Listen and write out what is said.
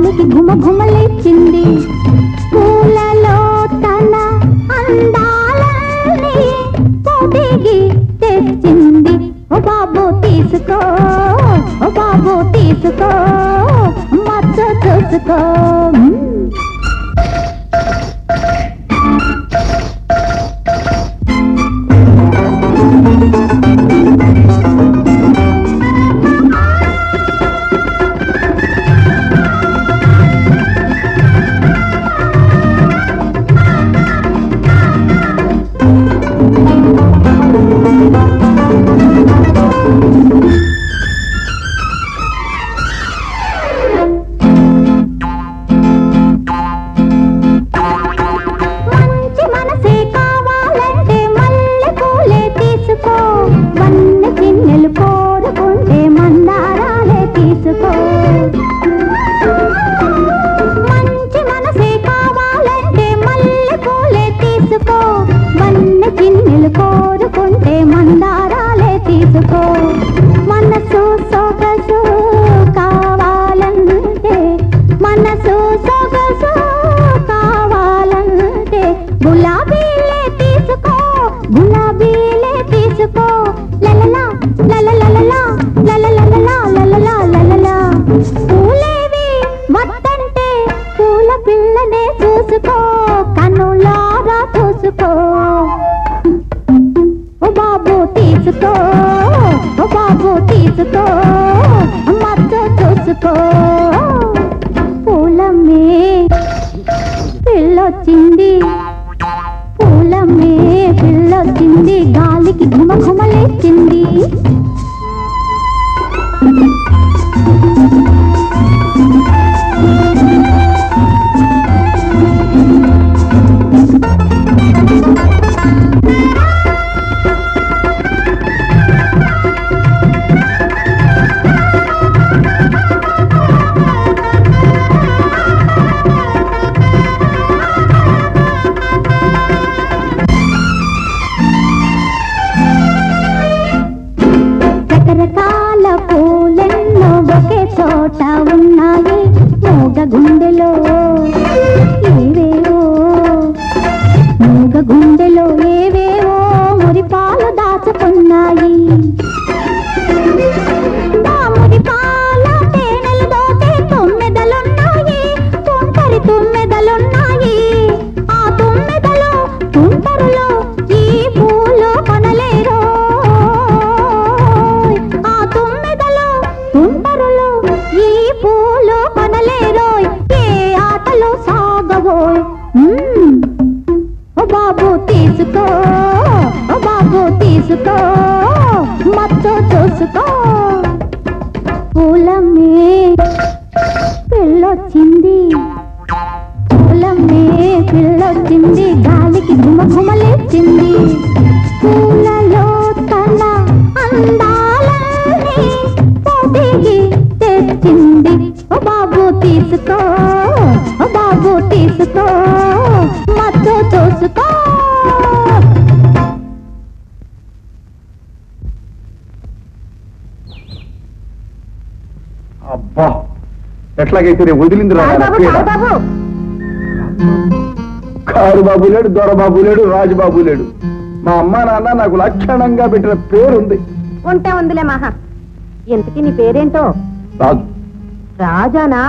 గాలికి ఘుమ ఘుమలేచింది పూలలో తన అందాలని పొదిగి తెచ్చింది ఓ బాబు తీసుకో ఓ బాబు తీసుకో మచ్చ చూసుకో పిల్లొచ్చింది గాలికి ఘుమ ఘుమలేచింది రకరకాల పూలెన్నో ఒకే చోట ఉన్నాయి మూగ గుండెలో ఏవేవో మూగ గుండెలో ఏవేవో మురిపాలు దాచుకున్నాయి మురిపాల తేనెలు దోచే తుమ్మెదలున్నాయి తుంటరి తుమ్మెదలున్నాయి ఆ తుమ్మెదలో తుంటరులో ఈ పూలు కొనలేరో ఈ పూలు కొనలేరోయ్ ఏ ఆటలు సాగవోయ్ ఓ బాబు తీసుకో ఓ బాబు తీసుకో మచ్చో చూసుకో పూలమ్మే పిల్లొచ్చింది పూలమ్మే పిల్లొచ్చింది గాలికి ఘుమ ఘుమలేచింది పూలలో తన అందాలని పొదిగి తెచ్చింది ఓ బాబు తీసుకో ఓ బాబు తీసుకో మచ్చో చూసుకో అబ్బా ఎట్లాగైతే వదిలింది కారు బాబు లేడు దొరబాబు లేడు రాజుబాబు లేడు మా అమ్మ నాన్న నాకు లక్షణంగా పెట్టిన పేరుంది ఉంటే ఉందిలే మహా ఇంతకీ నీ పేరేంటో రాజు రాజానా